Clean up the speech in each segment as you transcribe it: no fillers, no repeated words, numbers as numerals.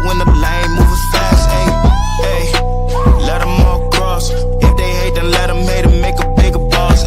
when the lane moving fast, let them all cross. If they hate, then let them hate and make a bigger boss,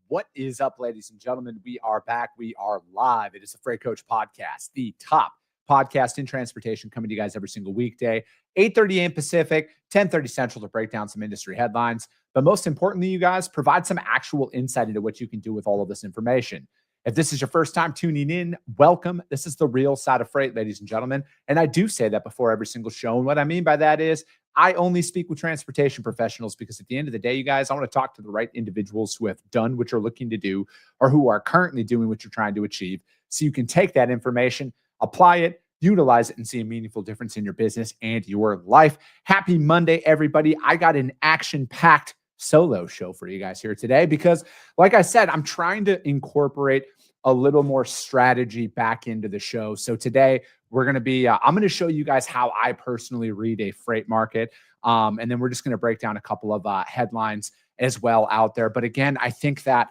What is up, ladies and gentlemen? We are back. We are live. It is the Freight Coach Podcast, the top podcast in transportation, coming to you guys every single weekday, 8:30 a.m. Pacific, 10:30 Central, to break down some industry headlines. But most importantly, you guys, provide some actual insight into what you can do with all of this information. If this is your first time tuning in, welcome. This is the real side of freight, ladies and gentlemen. And I do say that before every single show. And what I mean by that is I only speak with transportation professionals, because at the end of the day, you guys, I want to talk to the right individuals who have done what you're looking to do or who are currently doing what you're trying to achieve, so you can take that information, apply it, utilize it, and see a meaningful difference in your business and your life. Happy Monday, everybody. I got an action-packed solo show for you guys here today because, like I said, I'm trying to incorporate a little more strategy back into the show. So today we're going to be, I'm going to show you guys how I personally read a freight market. And then we're just going to break down a couple of headlines as well out there. But again, I think that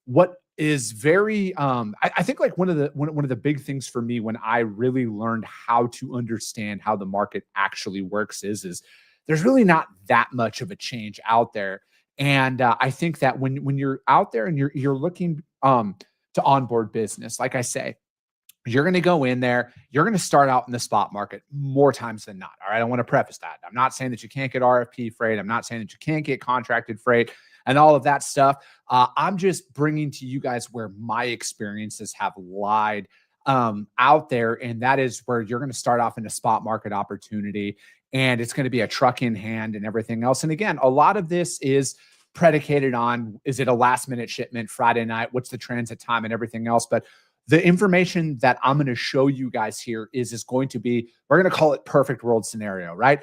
what is very, I think like one of the big things for me when I really learned how to understand how the market actually works is there's really not that much of a change out there. And I think that when you're out there and you're looking to onboard business, like I say, you're going to go in there, you're going to start out in the spot market more times than not. All right. I want to preface that. I'm not saying that you can't get RFP freight. I'm not saying that you can't get contracted freight and all of that stuff. I'm just bringing to you guys where my experiences have lied out there. And that is where you're going to start off in a spot market opportunity, and it's going to be a truck in hand and everything else. And again, a lot of this is predicated on, is it a last minute shipment Friday night? What's the transit time and everything else? But the information that I'm going to show you guys here is going to be, we're going to call it perfect world scenario, right?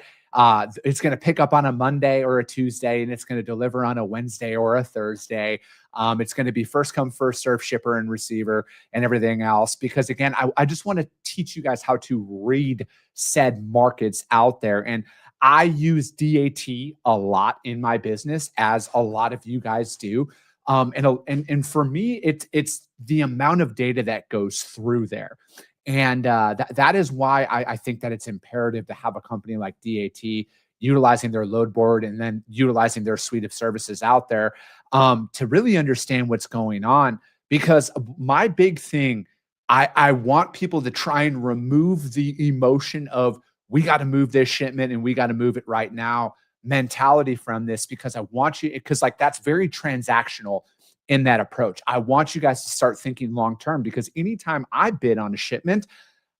It's going to pick up on a Monday or a Tuesday, and it's going to deliver on a Wednesday or a Thursday. It's going to be first come, first serve shipper and receiver and everything else. Because again, I just want to teach you guys how to read said markets out there. And I use DAT a lot in my business, as a lot of you guys do. And for me, it's the amount of data that goes through there. And that is why I think that it's imperative to have a company like DAT utilizing their load board and then utilizing their suite of services out there to really understand what's going on. Because my big thing, I want people to try and remove the emotion of, we got to move this shipment and we got to move it right now mentality from this, because I want you, because like that's very transactional in that approach. I want you guys to start thinking long-term, because anytime I bid on a shipment,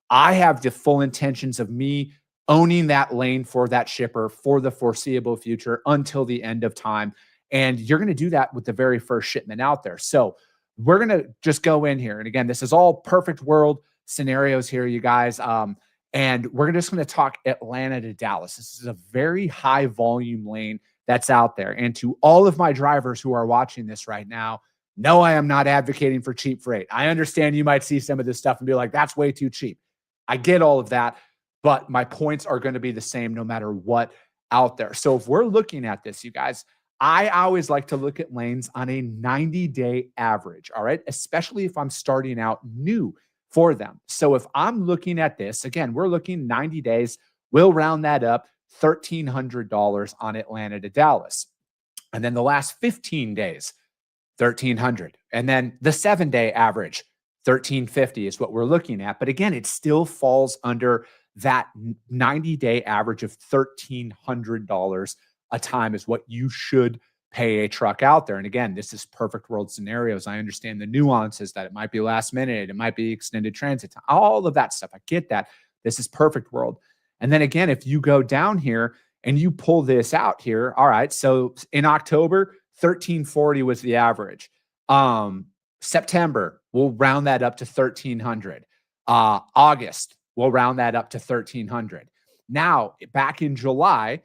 I have the full intentions of me owning that lane for that shipper for the foreseeable future until the end of time. And you're going to do that with the very first shipment out there. So we're going to just go in here. And again, this is all perfect world scenarios here, you guys. And we're just going to talk Atlanta to Dallas. This is a very high volume lane that's out there. And to all of my drivers who are watching this right now, no, I am not advocating for cheap freight. I understand you might see some of this stuff and be like, that's way too cheap. I get all of that, but my points are going to be the same no matter what out there. So if we're looking at this, you guys, I always like to look at lanes on a 90-day average, all right? Especially if I'm starting out new for them. So if I'm looking at this, again, we're looking 90 days, we'll round that up, $1,300 on Atlanta to Dallas. And then the last 15 days, $1,300. And then the 7-day average, $1,350 is what we're looking at. But again, it still falls under that 90-day average of $1,300 a time is what you should pay a truck out there. And again, this is perfect world scenarios. I understand the nuances that it might be last minute, it might be extended transit time, all of that stuff. I get that. This is perfect world. And then again, if you go down here and you pull this out here, all right, so in October, 1340 was the average. September, we'll round that up to 1300. August, we'll round that up to 1300. Now, back in July,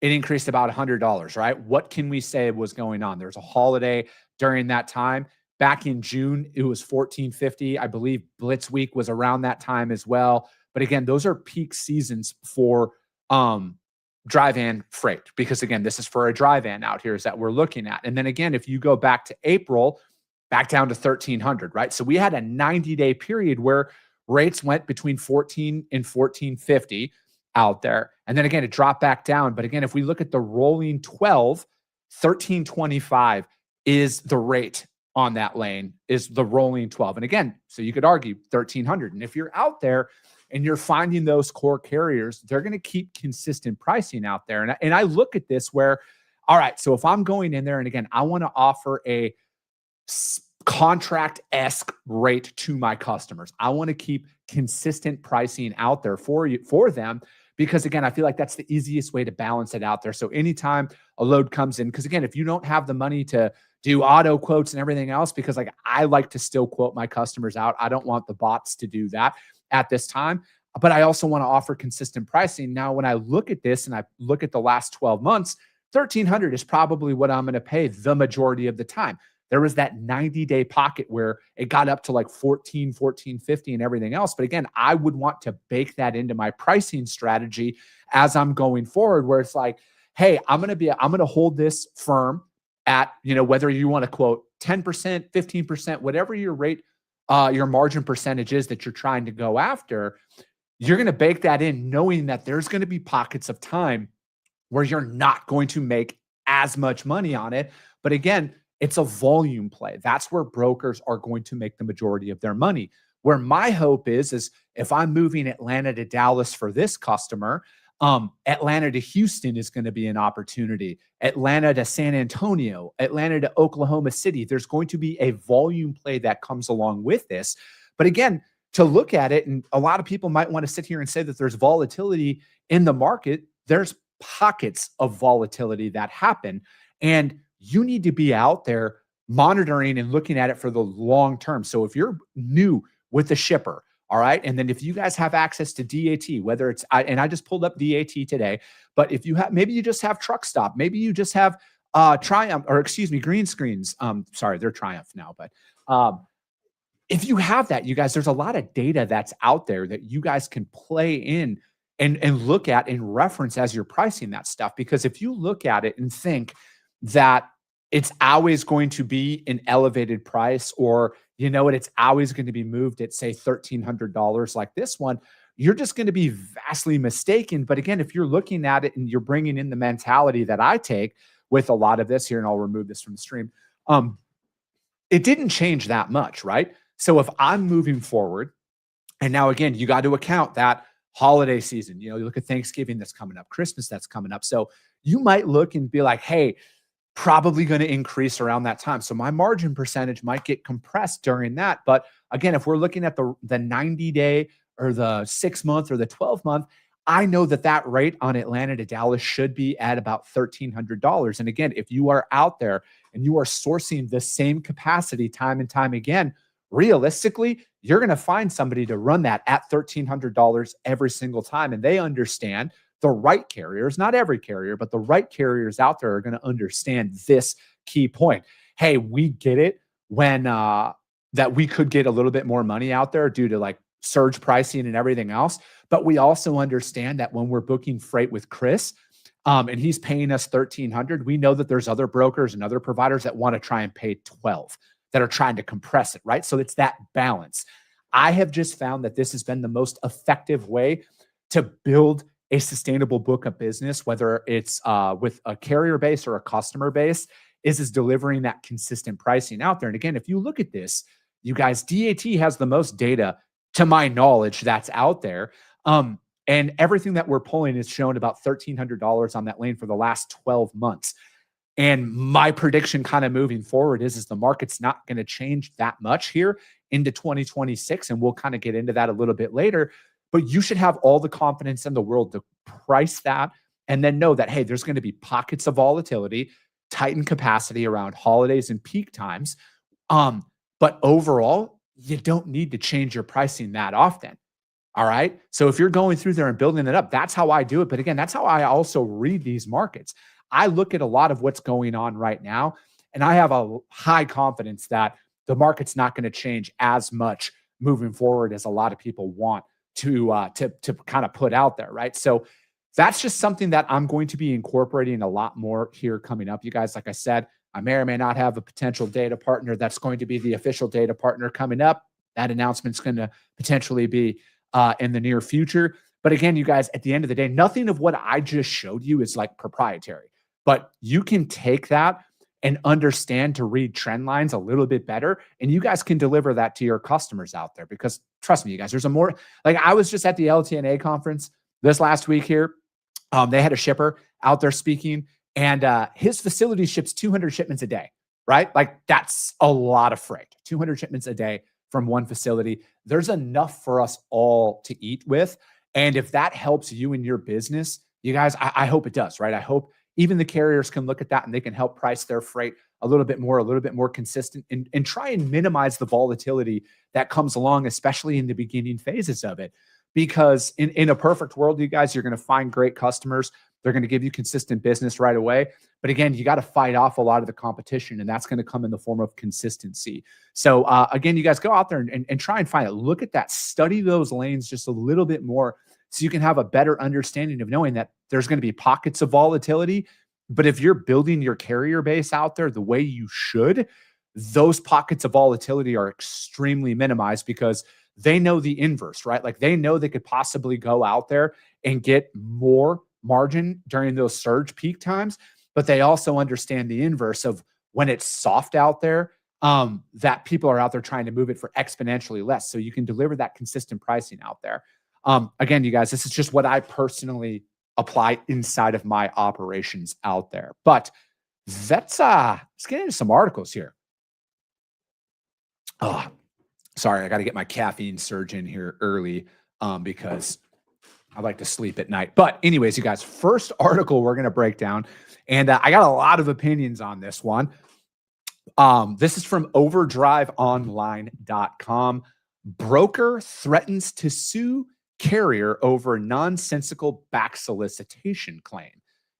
it increased about $100, right? What can we say was going on? There's a holiday during that time. Back in June, it was $1,450. I believe Blitz Week was around that time as well. But again, those are peak seasons for dry van freight, because again, this is for a dry van out here is that we're looking at. And then again, if you go back to April, back down to 1,300, right? So we had a 90-day period where rates went between 14 and 14.50 out there. And then again, it dropped back down. But again, if we look at the rolling 12, 13.25 is the rate on that lane, is the rolling 12. And again, so you could argue 1300. And if you're out there and you're finding those core carriers, they're going to keep consistent pricing out there. And I look at this where, all right, so if I'm going in there and again, I want to offer a contract-esque rate to my customers. I want to keep consistent pricing out there for them, because again, I feel like that's the easiest way to balance it out there. So anytime a load comes in, because again, if you don't have the money to do auto quotes and everything else, because like I like to still quote my customers out. I don't want the bots to do that at this time, but I also want to offer consistent pricing. Now, when I look at this and I look at the last 12 months, 1300 is probably what I'm going to pay the majority of the time. There was that 90-day pocket where it got up to like 14.50 and everything else. But again, I would want to bake that into my pricing strategy as I'm going forward, where it's like, hey, I'm going to hold this firm at, whether you want to quote 10%, 15%, whatever your rate, your margin percentage is that you're trying to go after, you're going to bake that in knowing that there's going to be pockets of time where you're not going to make as much money on it. But again, it's a volume play. That's where brokers are going to make the majority of their money. Where my hope is if I'm moving Atlanta to Dallas for this customer, Atlanta to Houston is going to be an opportunity. Atlanta to San Antonio, Atlanta to Oklahoma City. There's going to be a volume play that comes along with this. But again, to look at it, and a lot of people might want to sit here and say that there's volatility in the market. There's pockets of volatility that happen. And you need to be out there monitoring and looking at it for the long term. So if you're new with the shipper, all right, and then if you guys have access to DAT, whether it's, I just pulled up DAT today, but if you have, maybe you just have Truck Stop, maybe you just have Triumph, or excuse me, Green Screens. Sorry, they're Triumph now, but if you have that, you guys, there's a lot of data that's out there that you guys can play in and look at and reference as you're pricing that stuff. Because if you look at it and think that it's always going to be an elevated price, or it's always going to be moved at say $1,300 like this one, you're just going to be vastly mistaken. But again, if you're looking at it and you're bringing in the mentality that I take with a lot of this here, and I'll remove this from the stream, it didn't change that much, right? So if I'm moving forward, and now again, you got to account that holiday season, you look at Thanksgiving that's coming up, Christmas that's coming up. So you might look and be like, hey, probably going to increase around that time. So my margin percentage might get compressed during that. But again, if we're looking at the 90-day or the 6-month or the 12-month, I know that rate on Atlanta to Dallas should be at about $1,300. And again, if you are out there and you are sourcing the same capacity time and time again, realistically, you're going to find somebody to run that at $1,300 every single time. And they understand, the right carriers, not every carrier, but the right carriers out there are going to understand this key point. Hey, we get it when that we could get a little bit more money out there due to like surge pricing and everything else. But we also understand that when we're booking freight with Chris, and he's paying us $1,300, we know that there's other brokers and other providers that want to try and pay $12, that are trying to compress it, right? So it's that balance. I have just found that this has been the most effective way to build a sustainable book of business, whether it's with a carrier base or a customer base, is delivering that consistent pricing out there. And again, if you look at this, you guys, DAT has the most data, to my knowledge, that's out there. And everything that we're pulling is shown about $1,300 on that lane for the last 12 months. And my prediction kind of moving forward is the market's not going to change that much here into 2026. And we'll kind of get into that a little bit later. But you should have all the confidence in the world to price that and then know that, hey, there's going to be pockets of volatility, tighten capacity around holidays and peak times. But overall, you don't need to change your pricing that often. All right. So if you're going through there and building it up, that's how I do it. But again, that's how I also read these markets. I look at a lot of what's going on right now, and I have a high confidence that the market's not going to change as much moving forward as a lot of people want to kind of put out there, right? So that's just something that I'm going to be incorporating a lot more here coming up. You guys, like I said, I may or may not have a potential data partner that's going to be the official data partner coming up. That announcement's going to potentially be in the near future. But again, you guys, at the end of the day, nothing of what I just showed you is like proprietary, but you can take that and understand to read trend lines a little bit better. And you guys can deliver that to your customers out there, because trust me, you guys, there's a more, like, I was just at the LTNA conference this last week here. They had a shipper out there speaking, and his facility ships 200 shipments a day, right? Like, that's a lot of freight, 200 shipments a day from one facility. There's enough for us all to eat with. And if that helps you in your business, you guys, I hope it does, right? I hope even the carriers can look at that and they can help price their freight a little bit more consistent, and try and minimize the volatility that comes along, especially in the beginning phases of it. Because in a perfect world, you guys, you're going to find great customers. They're going to give you consistent business right away. But again, you got to fight off a lot of the competition, and that's going to come in the form of consistency. So again, you guys go out there and try and find it. Look at that. Study those lanes just a little bit more, so you can have a better understanding of knowing that there's going to be pockets of volatility. But if you're building your carrier base out there the way you should, those pockets of volatility are extremely minimized, because they know the inverse, right? Like, they know they could possibly go out there and get more margin during those surge peak times, but they also understand the inverse of when it's soft out there, that people are out there trying to move it for exponentially less. So you can deliver that consistent pricing out there. Again, you guys, this is just what I personally apply inside of my operations out there. But let's get into some articles here. Oh, sorry, I got to get my caffeine surge in here early, because I like to sleep at night. But anyways, you guys, first article we're going to break down, and I got a lot of opinions on this one. This is from overdriveonline.com. Broker threatens to sue carrier over nonsensical back solicitation claim.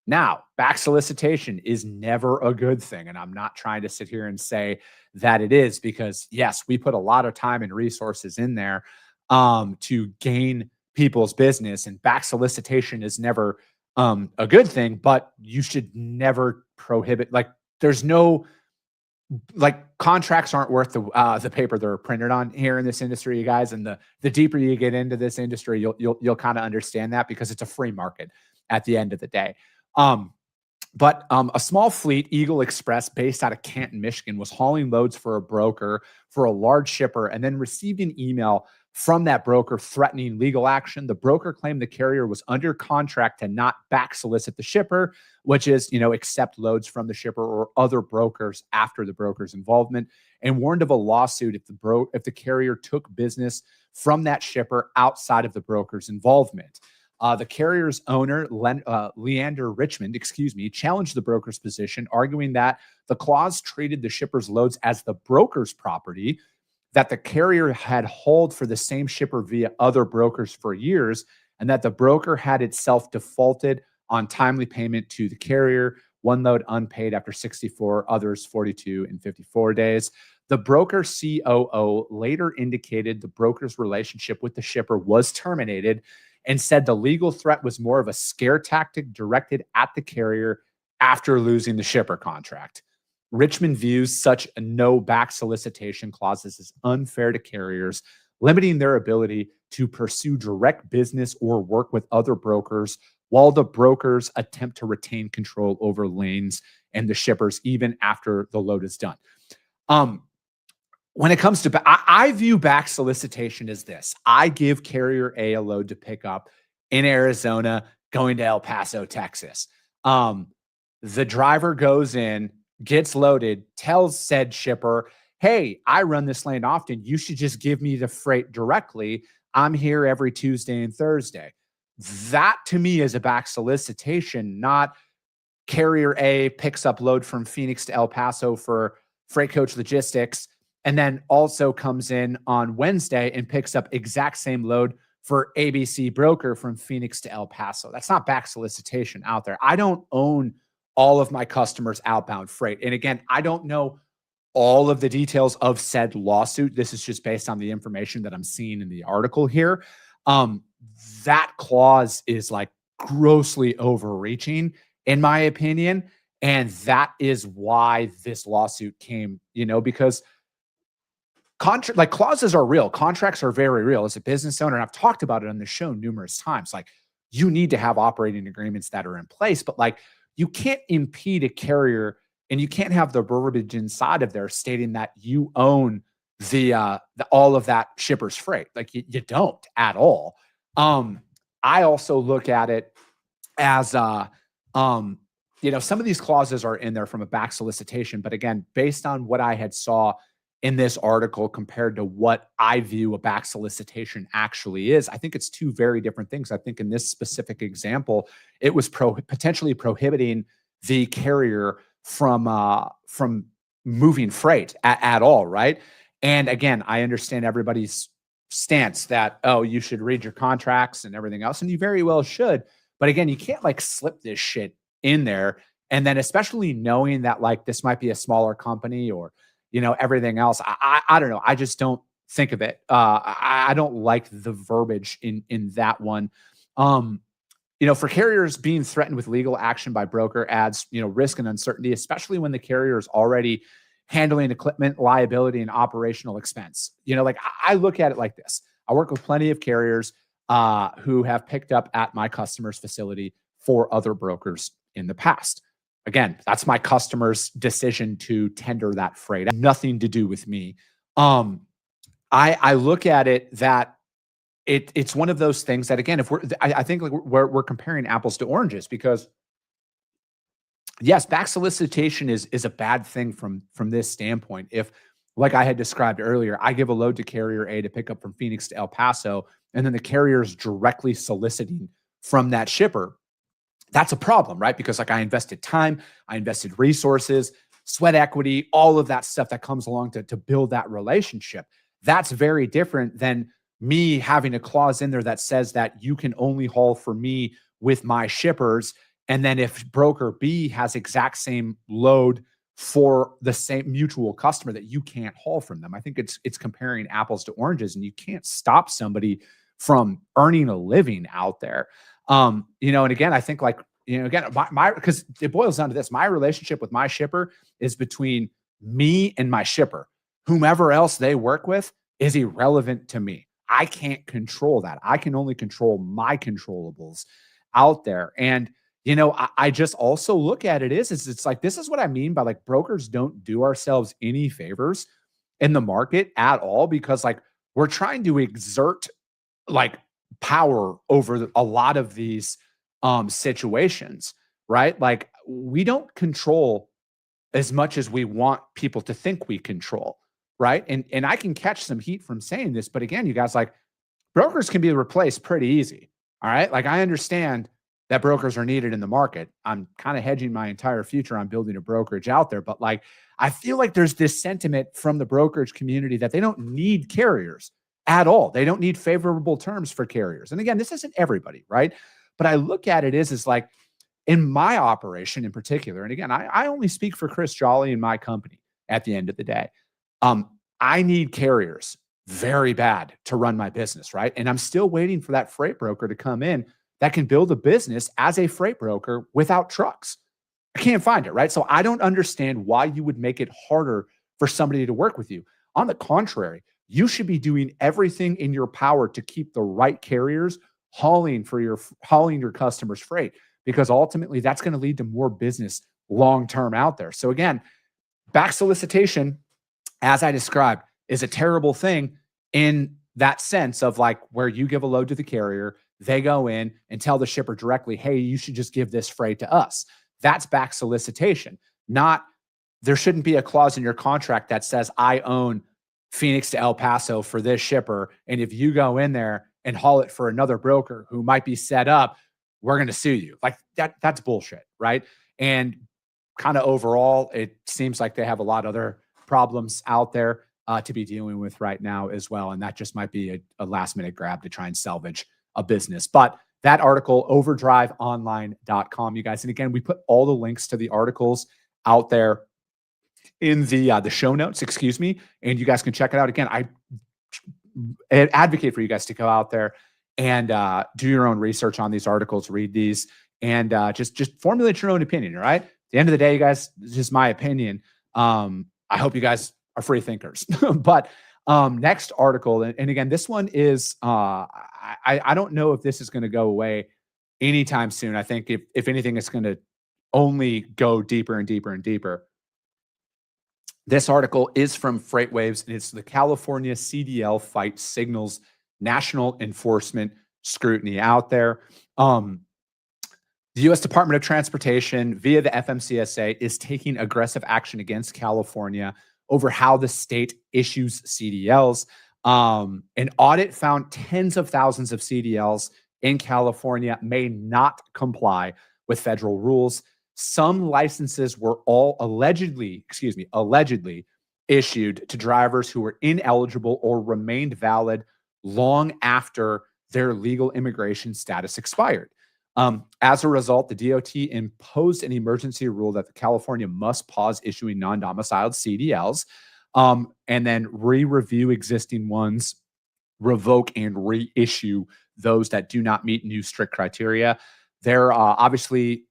Now, back solicitation is never a good thing, and I'm not trying to sit here and say that it is, because yes, we put a lot of time and resources in there to gain people's business, and back solicitation is never a good thing, but you should never prohibit. Like, there's no, like, contracts aren't worth the paper they're printed on here in this industry, you guys. And the deeper you get into this industry, you'll kind of understand that, because it's a free market at the end of the day. But a small fleet, Eagle Express, based out of Canton, Michigan, was hauling loads for a broker for a large shipper, and then received an email from that broker threatening legal action. The broker claimed the carrier was under contract to not back solicit the shipper, which is, accept loads from the shipper or other brokers after the broker's involvement, and warned of a lawsuit if the carrier took business from that shipper outside of the broker's involvement. The carrier's owner, Leander Richmond, challenged the broker's position, arguing that the clause treated the shipper's loads as the broker's property, that the carrier had hauled for the same shipper via other brokers for years, and that the broker had itself defaulted on timely payment to the carrier, one load unpaid after 64, others 42 and 54 days. The broker COO later indicated the broker's relationship with the shipper was terminated, and said the legal threat was more of a scare tactic directed at the carrier after losing the shipper contract. Richmond views such no back solicitation clauses as unfair to carriers, limiting their ability to pursue direct business or work with other brokers, while the brokers attempt to retain control over lanes and the shippers even after the load is done. When it comes to, I view back solicitation as this. I give carrier A a load to pick up in Arizona, going to El Paso, Texas. The driver goes in, gets loaded, tells said shipper, hey, I run this lane often. You should just give me the freight directly. I'm here every Tuesday and Thursday. That to me is a back solicitation, not carrier A picks up load from Phoenix to El Paso for Freight Coach Logistics, and then also comes in on Wednesday and picks up exact same load for ABC Broker from Phoenix to El Paso. That's not back solicitation out there. I don't own all of my customers' outbound freight. And again, I don't know all of the details of said lawsuit. This is just based on the information that I'm seeing in the article here. That clause is like grossly overreaching, in my opinion. And that is why this lawsuit came, because like clauses are real. Contracts are very real. As a business owner, and I've talked about it on the show numerous times, like you need to have operating agreements that are in place, but like you can't impede a carrier and you can't have the verbiage inside of there stating that you own the all of that shipper's freight. Like you don't at all. I also look at it as some of these clauses are in there from a back solicitation, but again, based on what I had saw in this article compared to what I view a back solicitation actually is, I think it's two very different things. I think in this specific example, it was potentially prohibiting the carrier from moving freight at all, right? And again, I understand everybody's stance that, oh, you should read your contracts and everything else, and you very well should. But again, you can't like slip this shit in there. And then especially knowing that like this might be a smaller company or, everything else. I don't know. I just don't think of it. I don't like the verbiage in that one. For carriers, being threatened with legal action by broker adds, risk and uncertainty, especially when the carrier is already handling equipment, liability, and operational expense. I look at it like this. I work with plenty of carriers who have picked up at my customer's facility for other brokers in the past. Again, that's my customer's decision to tender that freight. It has nothing to do with me. I look at it that it's one of those things that, again, I think like we're comparing apples to oranges, because yes, back solicitation is a bad thing from this standpoint. If, like I had described earlier, I give a load to carrier A to pick up from Phoenix to El Paso, and then the carrier is directly soliciting from that shipper, that's a problem, right? Because like I invested time, I invested resources, sweat equity, all of that stuff that comes along to build that relationship. That's very different than me having a clause in there that says that you can only haul for me with my shippers. And then if broker B has exact same load for the same mutual customer, that you can't haul from them. I think it's comparing apples to oranges, and you can't stop somebody from earning a living out there. And again, I think like, because it boils down to this, my relationship with my shipper is between me and my shipper. Whomever else they work with is irrelevant to me. I can't control that. I can only control my controllables out there. And, I just also look at it is it's like, this is what I mean by like brokers don't do ourselves any favors in the market at all, because like we're trying to exert like power over a lot of these situations, right? Like we don't control as much as we want people to think we control, right? And I can catch some heat from saying this, but again, you guys, like brokers can be replaced pretty easy. All right. Like I understand that brokers are needed in the market. I'm kind of hedging my entire future on building a brokerage out there, but like I feel like there's this sentiment from the brokerage community that they don't need carriers at all. They don't need favorable terms for carriers. And again, this isn't everybody, right? But I look at it is like in my operation in particular, and again, I only speak for Chris Jolly and my company at the end of the day. I need carriers very bad to run my business, right? And I'm still waiting for that freight broker to come in that can build a business as a freight broker without trucks. I can't find it, right? So I don't understand why you would make it harder for somebody to work with you. On the contrary, you should be doing everything in your power to keep the right carriers hauling your customers' freight, because ultimately that's going to lead to more business long-term out there. So again, back solicitation, as I described, is a terrible thing in that sense of like where you give a load to the carrier, they go in and tell the shipper directly, hey, you should just give this freight to us. That's back solicitation. Not, there shouldn't be a clause in your contract that says I own Phoenix to El Paso for this shipper, and if you go in there and haul it for another broker who might be set up, we're going to sue you. Like that's bullshit, right? And kind of overall, it seems like they have a lot of other problems out there to be dealing with right now as well. And that just might be a last minute grab to try and salvage a business. But that article, overdriveonline.com, you guys. And again, we put all the links to the articles out there in the show notes, excuse me. And you guys can check it out. Again, I advocate for you guys to go out there and do your own research on these articles, read these, and just formulate your own opinion. All right. At the end of the day, you guys, this is my opinion. I hope you guys are free thinkers. But Next article, and again, this one is I don't know if this is going to go away anytime soon. I think if anything, it's going to only go deeper and deeper and deeper. This article is from FreightWaves, and it's the California CDL fight signals national enforcement scrutiny out there. The U.S. Department of Transportation, via the FMCSA, is taking aggressive action against California over how the state issues CDLs. An audit found tens of thousands of CDLs in California may not comply with federal rules. Some licenses were all allegedly issued to drivers who were ineligible or remained valid long after their legal immigration status expired. As a result, the DOT imposed an emergency rule that California must pause issuing non-domiciled CDLs, and then re-review existing ones, revoke and reissue those that do not meet new strict criteria. There, obviously,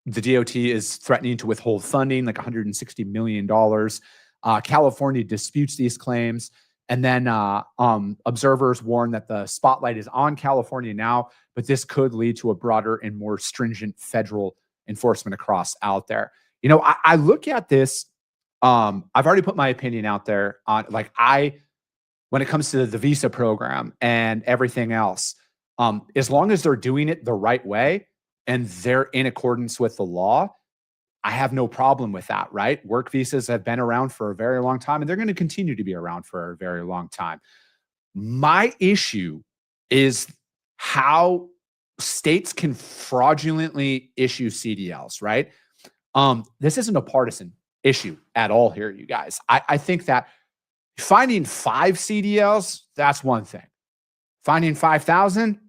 the DOT is threatening to withhold funding, like $160 million. California disputes these claims. And then observers warn that the spotlight is on California now, but this could lead to a broader and more stringent federal enforcement across out there. You know, I look at this. I've already put my opinion out there on when it comes to the visa program and everything else, as long as they're doing it the right way and they're in accordance with the law, I have no problem with that, right? Work visas have been around for a very long time, and they're going to continue to be around for a very long time. My issue is how states can fraudulently issue CDLs, right? This isn't a partisan issue at all here, you guys. I think that finding 5 CDLs, that's one thing. Finding 5,000,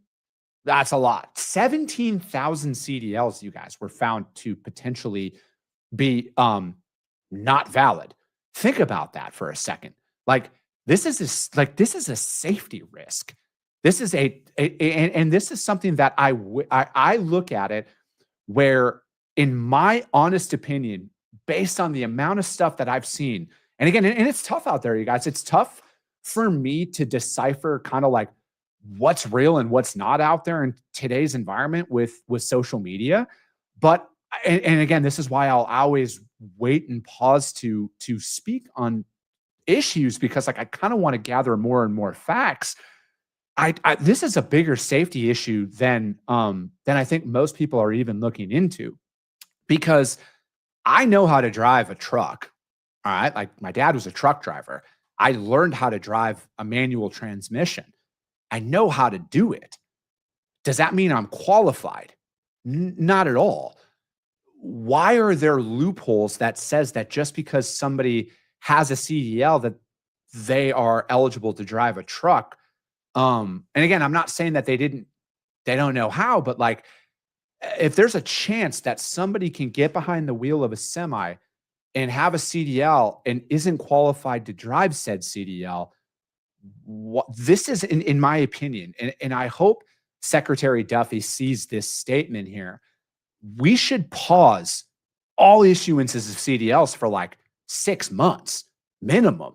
that's a lot. 17,000 CDLs, you guys, were found to potentially be not valid. Think about that for a second. Like this is a safety risk. This is and this is something that I look at it where, in my honest opinion, based on the amount of stuff that I've seen, and again, and it's tough out there, you guys. It's tough for me to decipher kind of like what's real and what's not out there in today's environment with social media. But and again, this is why I'll always wait and pause to speak on issues, because like I kind of want to gather more and more facts. This is a bigger safety issue than I think most people are even looking into, because I know how to drive a truck. All right, like my dad was a truck driver. I learned how to drive a manual transmission. I know how to do it. Does that mean I'm qualified? Not at all. Why are there loopholes that says that just because somebody has a CDL that they are eligible to drive a truck? And again, I'm not saying that they don't know how, but like if there's a chance that somebody can get behind the wheel of a semi and have a CDL and isn't qualified to drive said CDL, this is, in my opinion, and I hope Secretary Duffy sees this statement here, we should pause all issuances of CDLs for like 6 months minimum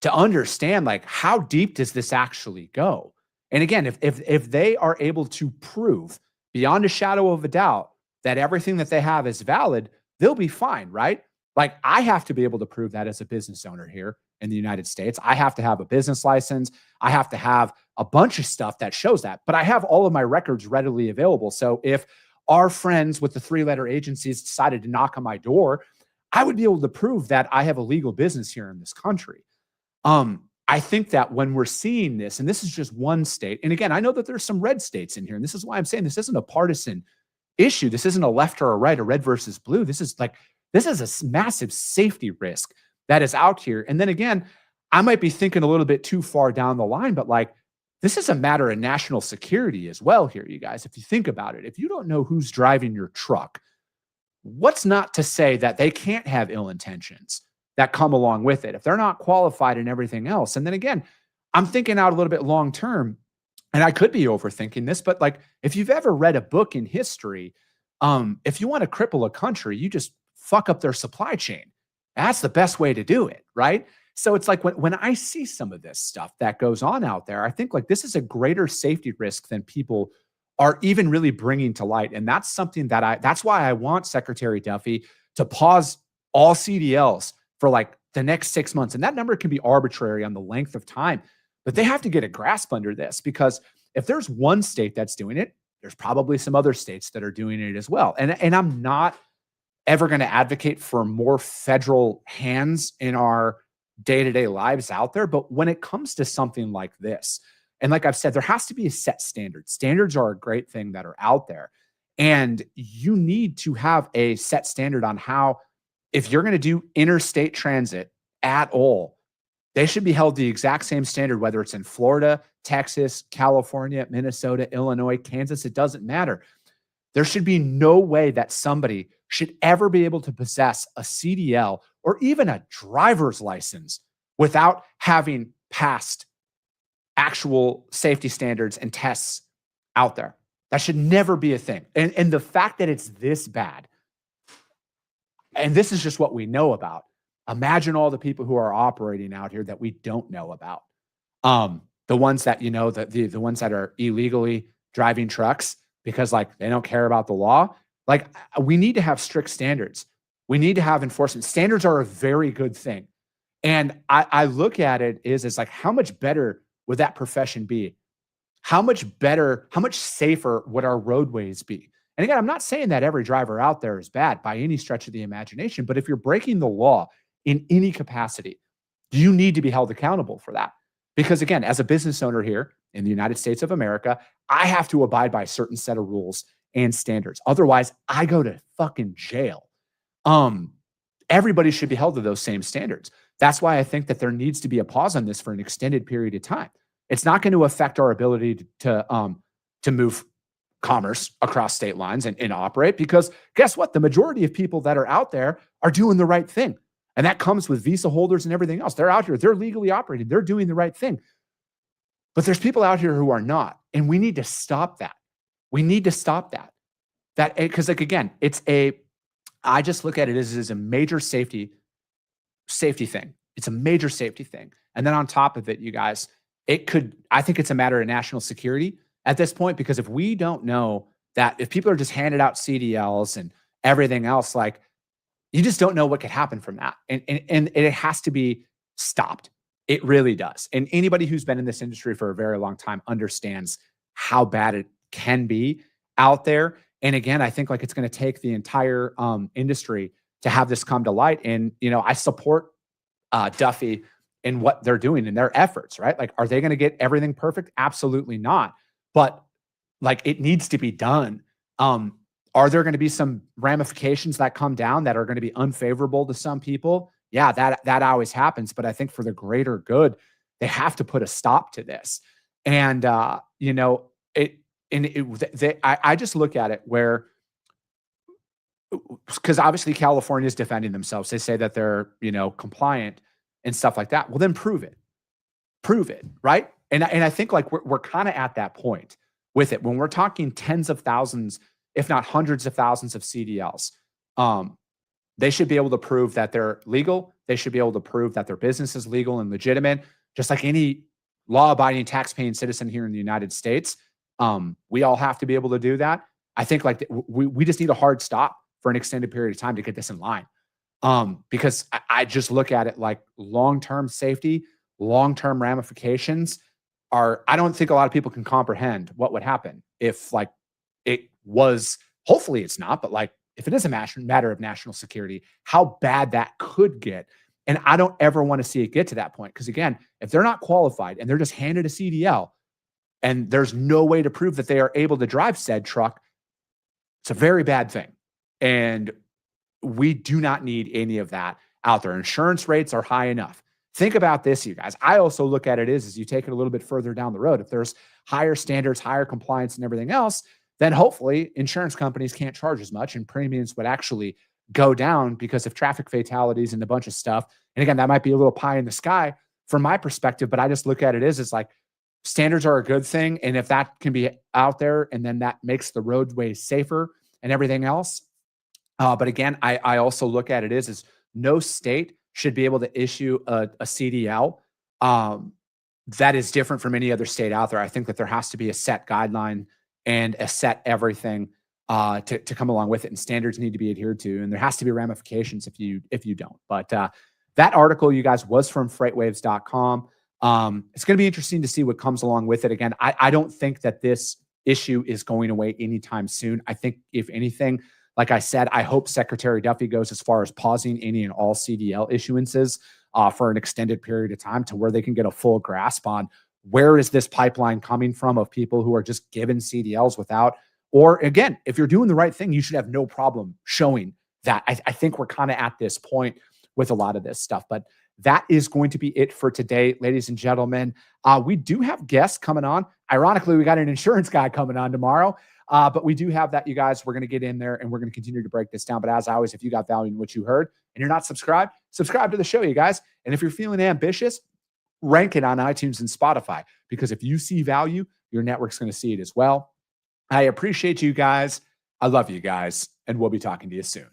to understand like how deep does this actually go. And again, if they are able to prove beyond a shadow of a doubt that everything that they have is valid, they'll be fine, right? Like I have to be able to prove that as a business owner here in the United States. I have to have a business license. I have to have a bunch of stuff that shows that, but I have all of my records readily available. So if our friends with the 3-letter agencies decided to knock on my door, I would be able to prove that I have a legal business here in this country. I think that when we're seeing this, and this is just one state, and again, I know that there's some red states in here, and this is why I'm saying this isn't a partisan issue. This isn't a left or a right, a red versus blue. This is a massive safety risk that is out here. And then again, I might be thinking a little bit too far down the line, but like, this is a matter of national security as well here, you guys. If you think about it, if you don't know who's driving your truck, what's not to say that they can't have ill intentions that come along with it if they're not qualified and everything else. And then again, I'm thinking out a little bit long term, and I could be overthinking this, but like if you've ever read a book in history, if you want to cripple a country, you just fuck up their supply chain. That's the best way to do it, right? So it's like when I see some of this stuff that goes on out there, I think like this is a greater safety risk than people are even really bringing to light. And that's something that's why I want Secretary Duffy to pause all CDLs for like the next 6 months. And that number can be arbitrary on the length of time, but they have to get a grasp under this, because if there's one state that's doing it, there's probably some other states that are doing it as well. And I'm not ever going to advocate for more federal hands in our day-to-day lives out there. But when it comes to something like this, and like I've said, there has to be a set standard. Standards are a great thing that are out there. And you need to have a set standard on how, if you're going to do interstate transit at all, they should be held the exact same standard, whether it's in Florida, Texas, California, Minnesota, Illinois, Kansas, it doesn't matter. There should be no way that somebody should ever be able to possess a CDL or even a driver's license without having passed actual safety standards and tests out there. That should never be a thing. And the fact that it's this bad, and this is just what we know about, imagine all the people who are operating out here that we don't know about. The ones that, you know, the ones that are illegally driving trucks because like they don't care about the law. Like, we need to have strict standards. We need to have enforcement. Standards are a very good thing. And I look at it as like, how much better would that profession be? How much better, how much safer would our roadways be? And again, I'm not saying that every driver out there is bad by any stretch of the imagination, but if you're breaking the law in any capacity, you need to be held accountable for that. Because again, as a business owner here in the United States of America, I have to abide by a certain set of rules and standards. Otherwise, I go to fucking jail. Everybody should be held to those same standards. That's why I think that there needs to be a pause on this for an extended period of time. It's not going to affect our ability to move commerce across state lines and operate, because guess what? The majority of people that are out there are doing the right thing. And that comes with visa holders and everything else. They're out here, they're legally operating, they're doing the right thing. But there's people out here who are not. And we need to stop that. We need to stop that. Because like, again, I just look at it as a major safety thing. It's a major safety thing. And then on top of it, you guys, I think it's a matter of national security at this point, because if we don't know that, if people are just handed out CDLs and everything else, like, you just don't know what could happen from that. And it has to be stopped. It really does. And anybody who's been in this industry for a very long time understands how bad it can be out there. And again, I think like it's going to take the entire industry to have this come to light. And, you know, I support Duffy in what they're doing in their efforts, right? Like, are they going to get everything perfect? Absolutely not. But like, it needs to be done. Are there going to be some ramifications that come down that are going to be unfavorable to some people? Yeah, that always happens. But I think for the greater good, they have to put a stop to this. And you know, I just look at it where, because obviously California is defending themselves. They say that they're, you know, compliant and stuff like that. Well, then prove it, right? And I think like we're kind of at that point with it when we're talking tens of thousands, if not hundreds of thousands of CDLs. They should be able to prove that they're legal. They should be able to prove that their business is legal and legitimate, just like any law-abiding, tax-paying citizen here in the United States. We all have to be able to do that. I think like we just need a hard stop for an extended period of time to get this in line. Because I just look at it like long-term safety, long-term ramifications I don't think a lot of people can comprehend what would happen if like it was, hopefully it's not, but like if it is a matter of national security, how bad that could get. And I don't ever want to see it get to that point. Because again, if they're not qualified and they're just handed a CDL and there's no way to prove that they are able to drive said truck, it's a very bad thing. And we do not need any of that out there. Insurance rates are high enough. Think about this, you guys. I also look at it as you take it a little bit further down the road. If there's higher standards, higher compliance and everything else, then hopefully insurance companies can't charge as much and premiums would actually go down because of traffic fatalities and a bunch of stuff. And again, that might be a little pie in the sky from my perspective, but I just look at it as like standards are a good thing. And if that can be out there and then that makes the roadways safer and everything else. But again, I also look at it as no state should be able to issue a CDL that is different from any other state out there. I think that there has to be a set guideline and a set everything to come along with it, and standards need to be adhered to, and there has to be ramifications if you don't. But that article, you guys, was from freightwaves.com. It's going to be interesting to see what comes along with it. Again, I don't think that this issue is going away anytime soon. I think, if anything, like I said, I hope Secretary Duffy goes as far as pausing any and all CDL issuances for an extended period of time, to where they can get a full grasp on where is this pipeline coming from of people who are just given CDLs without. Or again, if you're doing the right thing, you should have no problem showing that. I think we're kind of at this point with a lot of this stuff. But that is going to be it for today, ladies and gentlemen. We do have guests coming on. Ironically, we got an insurance guy coming on tomorrow. But we do have that, you guys. We're going to get in there and we're going to continue to break this down. But as always, if you got value in what you heard and you're not subscribed, subscribe to the show, you guys. And if you're feeling ambitious, rank it on iTunes and Spotify, because if you see value, your network's going to see it as well. I appreciate you guys. I love you guys. And we'll be talking to you soon.